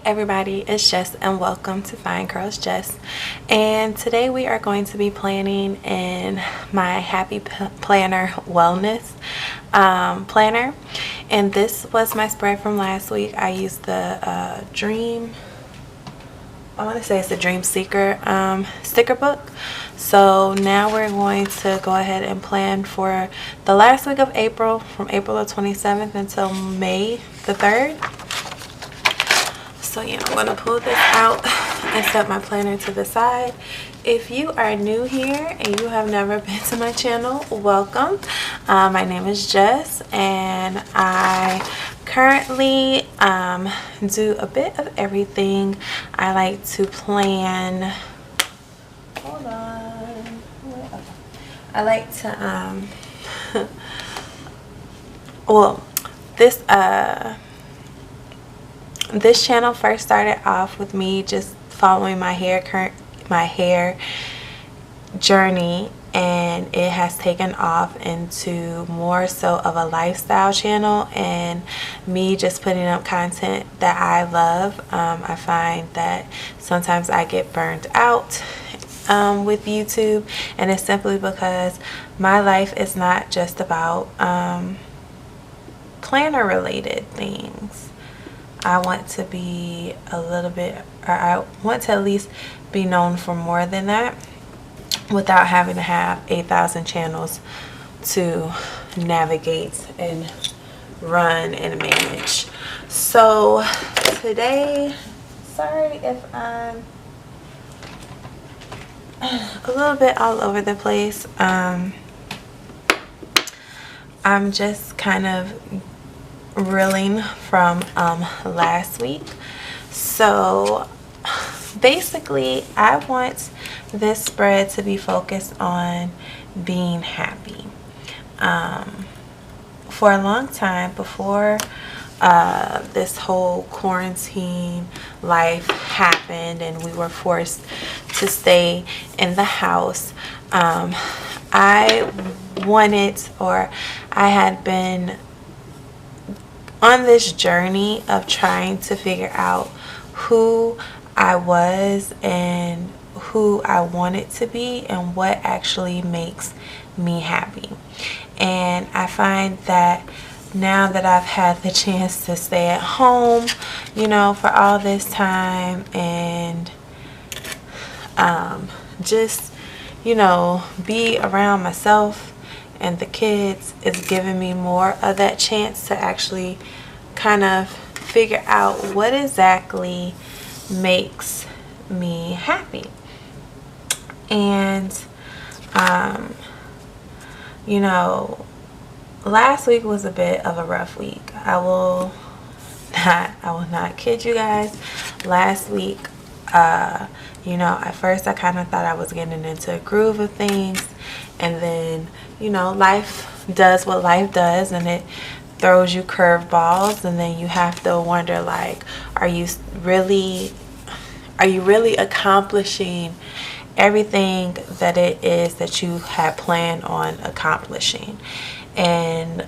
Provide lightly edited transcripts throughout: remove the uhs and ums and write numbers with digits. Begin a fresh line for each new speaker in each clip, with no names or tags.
everybody, it's Jess and welcome to Finecurlzjess. And today we are going to be planning in my Happy Planner Wellness planner. And this was my spread from last week. I used the Dream, I want to say it's the Dream Seeker sticker book. So now we're going to go ahead and plan for the last week of April, from April the 27th until May the 3rd. So yeah, I'm going to pull this out and set my planner to the side. If you are new here and you have never been to my channel, welcome. My name is Jess and I currently do a bit of everything. I like to plan, hold on, I like to well, this channel first started off with me just following my hair journey, and it has taken off into more so of a lifestyle channel and me just putting up content that I love. I find that sometimes I get burned out with YouTube, and it's simply because my life is not just about planner related things. I want to be a little bit, or I want to at least be known for more than that without having to have 8,000 channels to navigate and run and manage. So today, sorry if I'm a little bit all over the place. I'm just kind of reeling from last week. So basically I want this spread to be focused on being happy. For a long time before this whole quarantine life happened and we were forced to stay in the house, I wanted, or I had been on this journey of trying to figure out who I was and who I wanted to be and what actually makes me happy. And I find that now that I've had the chance to stay at home, you know, for all this time, and just, you know, be around myself and the kids, is giving me more of that chance to actually kind of figure out what exactly makes me happy. And you know, last week was a bit of a rough week. I will not kid you guys. Last week, you know, at first I kind of thought I was getting into a groove of things, and then, you know, life does what life does, and it throws you curveballs, and then you have to wonder, like, are you really accomplishing everything that it is that you had planned on accomplishing? And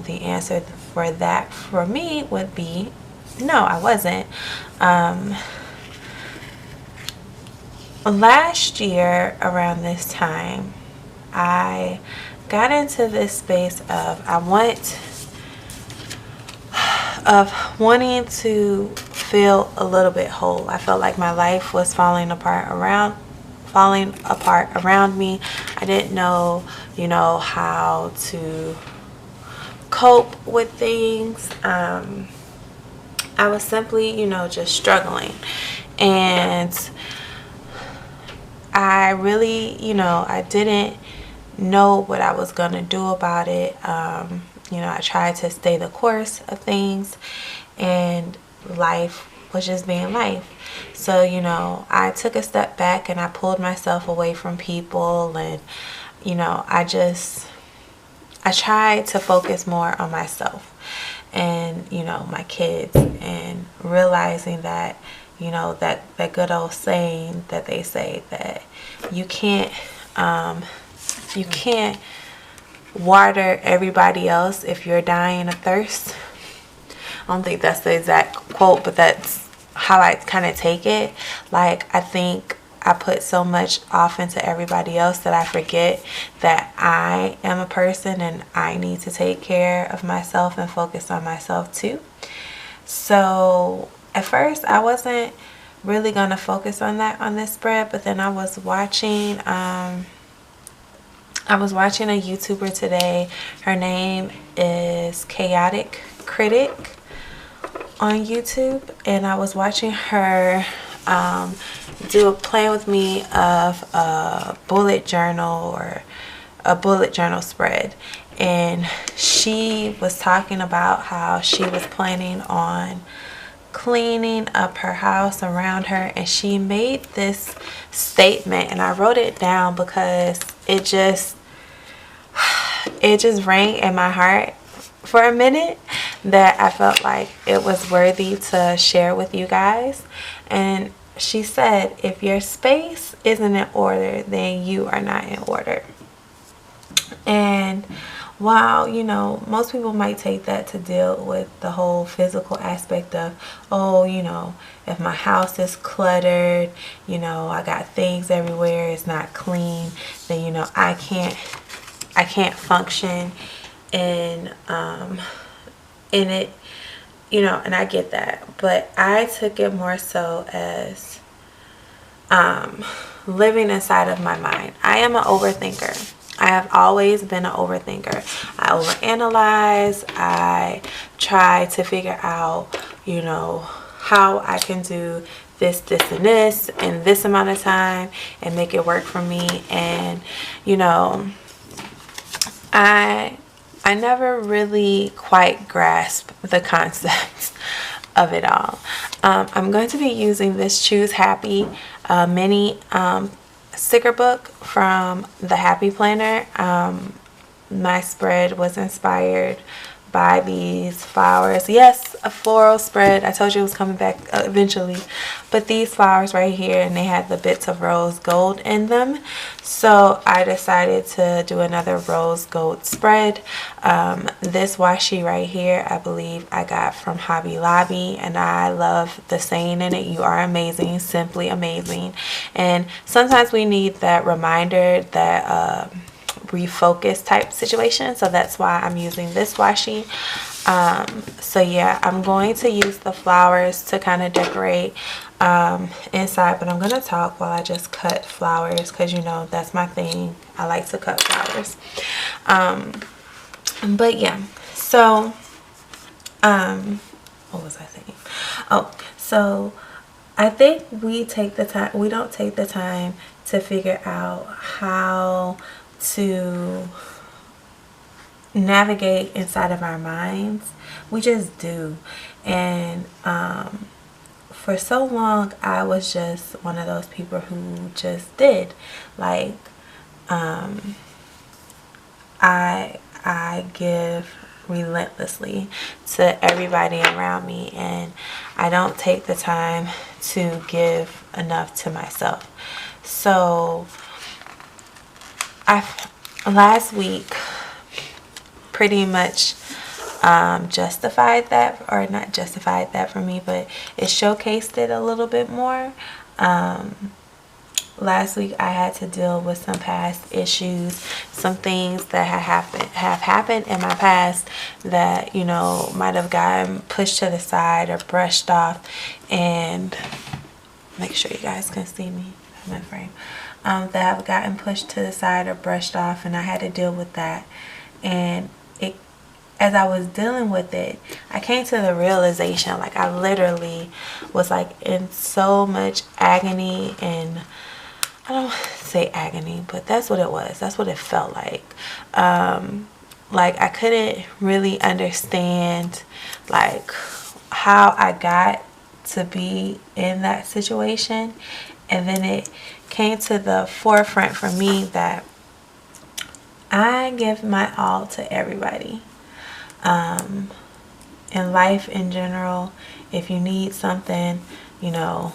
the answer for that for me would be no, I wasn't. Last year around this time, I got into this space of wanting to feel a little bit whole. I felt like my life was falling apart around me. I didn't know, you know, how to cope with things. I was simply, you know, just struggling. And I really, you know, I didn't know what I was gonna do about it. You know, I tried to stay the course of things, and life was just being life. So, you know, I took a step back and I pulled myself away from people, and, you know, I tried to focus more on myself and, you know, my kids, and realizing that, you know, that good old saying that they say that you can't water everybody else if you're dying of thirst. I don't think that's the exact quote, but that's how I kind of take it. Like, I think I put so much off into everybody else that I forget that I am a person and I need to take care of myself and focus on myself too. So at first I wasn't really gonna focus on that on this spread, but then I was watching a YouTuber today. Her name is Chaotic Critic on YouTube, and I was watching her do a plan with me of a bullet journal or a bullet journal spread, and she was talking about how she was planning on cleaning up her house around her, and she made this statement, and I wrote it down because it just rang in my heart for a minute, that I felt like it was worthy to share with you guys. And she said, if your space isn't in order, then you are not in order. And while, you know, most people might take that to deal with the whole physical aspect of, oh, you know, if my house is cluttered, you know, I got things everywhere, it's not clean, then, you know, I can't function in it, you know, and I get that. But I took it more so as living inside of my mind. I am an overthinker. I have always been an overthinker. I overanalyze. I try to figure out, you know, how I can do this, and this in this amount of time and make it work for me. And, you know, I never really quite grasped the concept of it all. I'm going to be using this Choose Happy mini sticker book from the Happy Planner. My spread was inspired by these flowers. Yes, a floral spread. I told you it was coming back eventually. But these flowers right here, and they had the bits of rose gold in them. So I decided to do another rose gold spread. This washi right here, I believe I got from Hobby Lobby, and I love the saying in it, you are amazing, simply amazing. And sometimes we need that reminder, that refocus type situation, so that's why I'm using this washi. So yeah, I'm going to use the flowers to kind of decorate inside, but I'm gonna talk while I just cut flowers, because you know that's my thing. I like to cut flowers. But yeah, so what was I saying? Oh, so I think we don't take the time to figure out how to navigate inside of our minds. We just do. And for so long I was just one of those people who just did, like, I give relentlessly to everybody around me, and I don't take the time to give enough to myself. So last week pretty much justified that, or not justified that for me, but it showcased it a little bit more. Last week I had to deal with some past issues, some things that have happened in my past that, you know, might have gotten pushed to the side or brushed off. And make sure you guys can see me, I'm in frame. That have gotten pushed to the side or brushed off, and I had to deal with that. And as I was dealing with it, I came to the realization, like, I literally was like in so much agony, and I don't say agony, but that's what it was. That's what it felt like. Like, I couldn't really understand, like, how I got to be in that situation. And then it came to the forefront for me that I give my all to everybody. In life in general, if you need something, you know,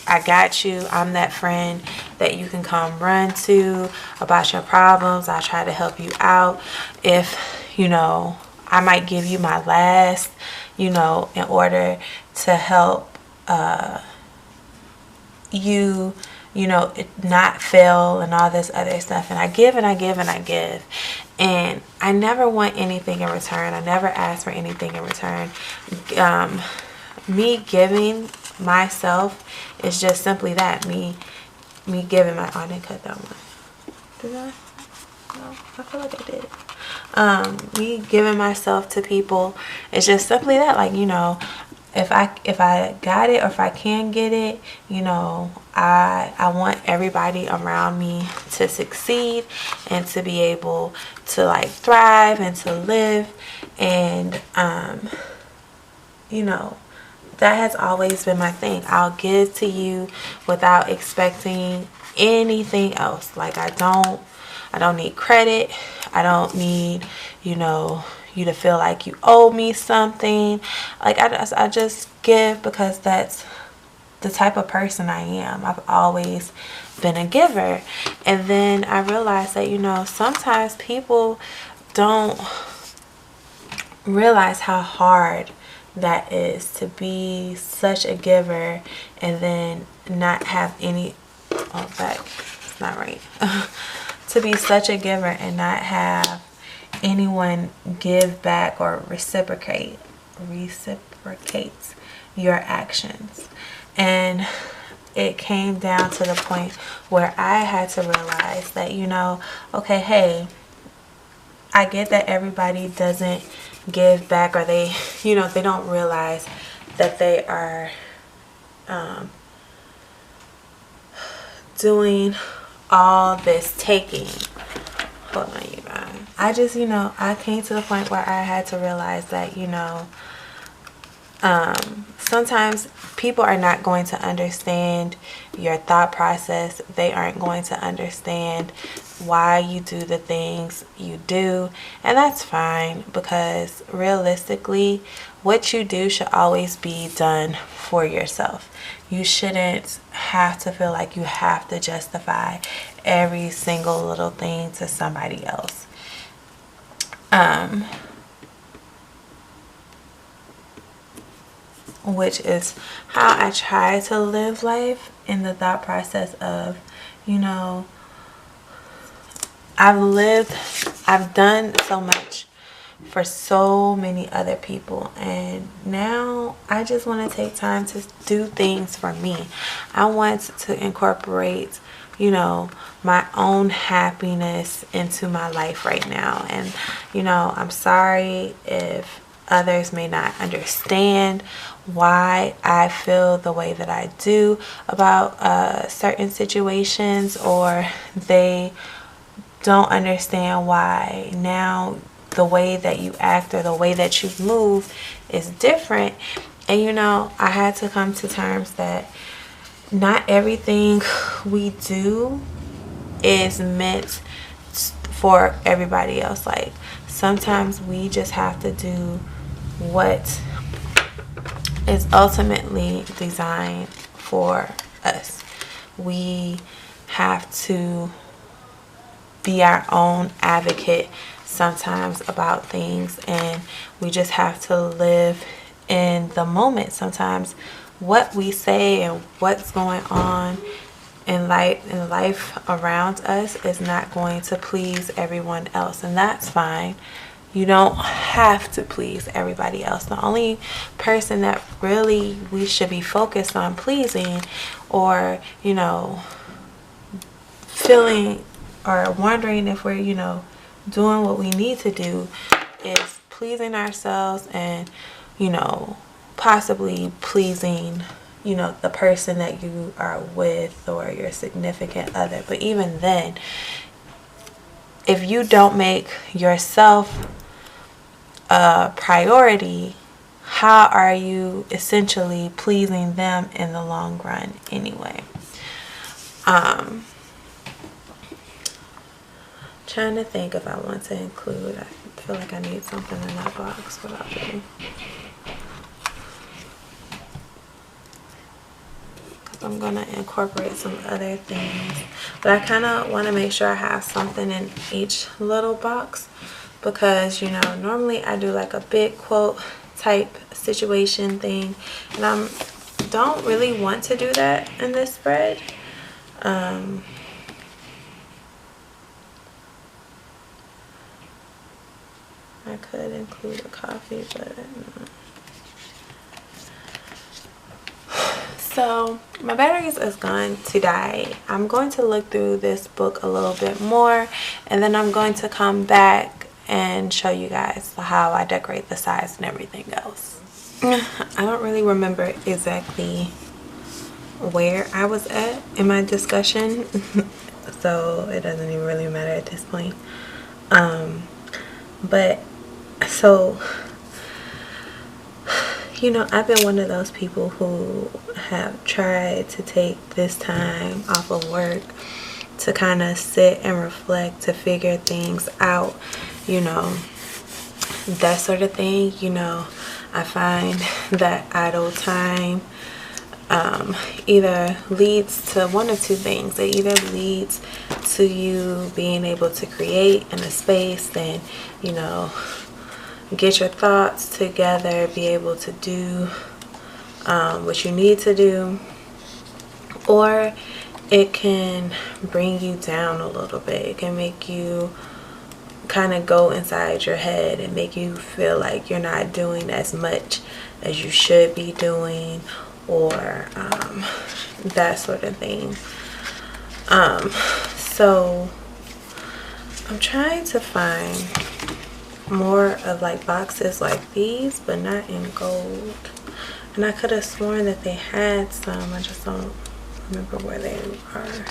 I got you. I'm that friend that you can come run to about your problems. I try to help you out. If, you know, I might give you my last, you know, in order to help you know, not fail and all this other stuff. And I give and I give and I give, and I never want anything in return. I never ask for anything in return. Me giving myself is just simply that, me giving my, oh, I didn't cut that one. Did I? No, I feel like I did. Me giving myself to people is just simply that, like, you know, if I got it, or if I can get it, you know, I want everybody around me to succeed and to be able to like thrive and to live. And you know, that has always been my thing. I'll give to you without expecting anything else. Like, I don't need credit. I don't need, you know, you to feel like you owe me something. Like, I just give because that's the type of person I am. I've always been a giver. And then I realized that, you know, sometimes people don't realize how hard that is, to be such a giver and then not have any, oh, that it's not right. To be such a giver and not have anyone give back or reciprocates your actions. And it came down to the point where I had to realize that, you know, okay, hey, I get that everybody doesn't give back, or they, you know, they don't realize that they are doing all this taking. Hold on, you guys. I just, you know, I came to the point where I had to realize that, you know, sometimes people are not going to understand your thought process. They aren't going to understand why you do the things you do, and that's fine, because realistically, what you do should always be done for yourself. You shouldn't have to feel like you have to justify every single little thing to somebody else. Which is how I try to live life, in the thought process of, you know, I've done so much for so many other people, and now I just want to take time to do things for me. I want to incorporate, you know, my own happiness into my life right now. And, you know, I'm sorry if others may not understand why I feel the way that I do about certain situations, or they don't understand why now the way that you act or the way that you move is different. And, you know, I had to come to terms that not everything we do is meant for everybody else. Like, sometimes we just have to do what is ultimately designed for us. We have to be our own advocate sometimes about things, and we just have to live in the moment. Sometimes what we say and what's going on in life around us is not going to please everyone else, and that's fine. You don't have to please everybody else. The only person that really we should be focused on pleasing, or, you know, feeling or wondering if we're, you know, doing what we need to do, is pleasing ourselves and, you know, possibly pleasing, you know, the person that you are with or your significant other. But even then, if you don't make yourself a priority, how are you essentially pleasing them in the long run anyway? Trying to think if I want to include, I feel like I need something in that box. What I'll do, because I'm gonna incorporate some other things, but I kind of want to make sure I have something in each little box, because, you know, normally I do like a big quote type situation thing, and I'm don't really want to do that in this spread. I could include a coffee, but so my batteries is going to die. I'm going to look through this book a little bit more, and then I'm going to come back and show you guys how I decorate the sides and everything else. I don't really remember exactly where I was at in my discussion, so it doesn't even really matter at this point. But so, you know, I've been one of those people who have tried to take this time off of work to kind of sit and reflect, to figure things out, you know, that sort of thing. You know, I find that idle time either leads to one of two things. It either leads to you being able to create in a space, then, you know, get your thoughts together, be able to do what you need to do, or it can bring you down a little bit. It can make you kind of go inside your head and make you feel like you're not doing as much as you should be doing, or that sort of thing. So I'm trying to find more of like boxes like these, but not in gold. And I could have sworn that they had some. I just don't remember where they are.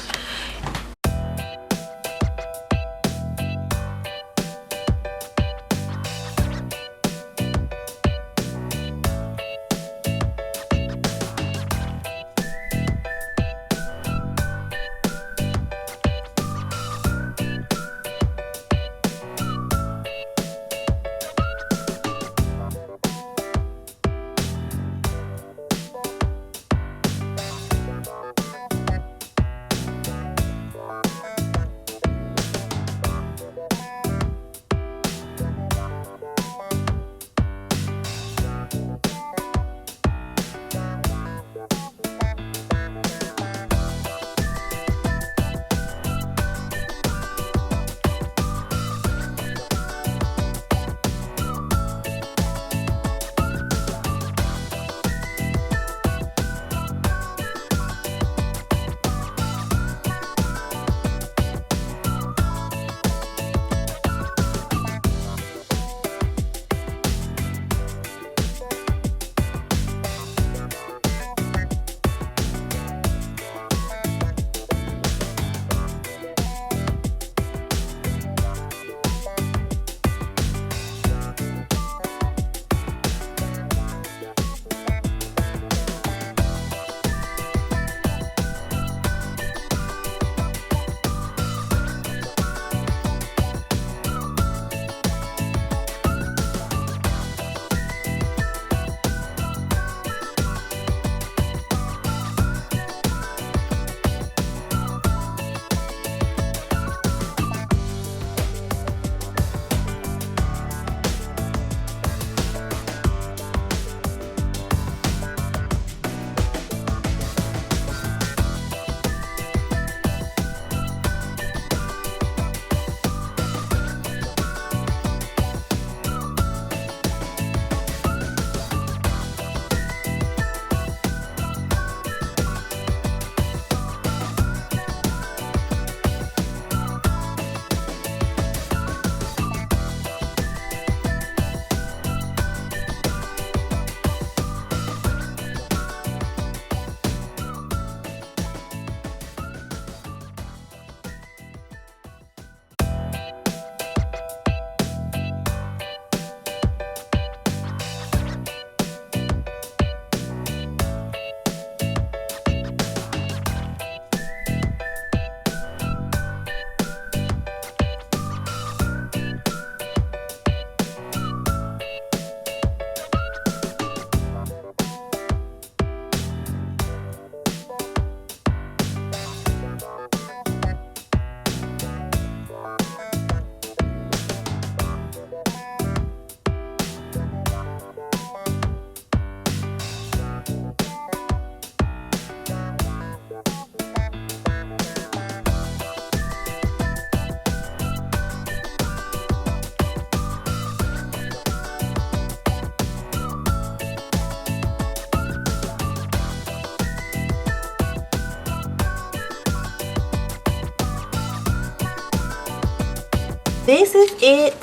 this is it.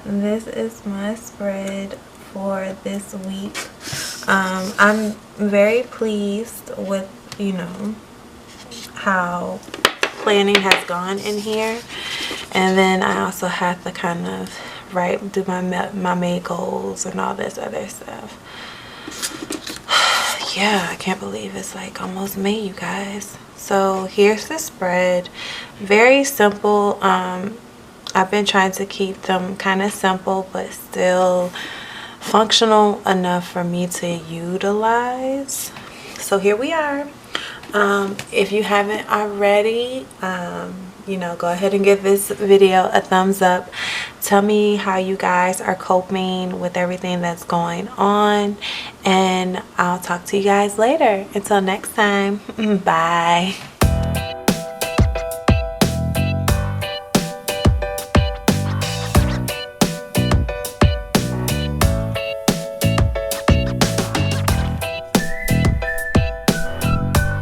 This is my spread for this week. I'm very pleased with, you know, how planning has gone in here. And then I also have to kind of do my May goals and all this other stuff. Yeah, I can't believe it's like almost May, you guys. So here's the spread. Very simple. I've been trying to keep them kind of simple but still functional enough for me to utilize. So here we are. If you haven't already, you know, go ahead and give this video a thumbs up. Tell me how you guys are coping with everything that's going on, and I'll talk to you guys later. Until next time, bye.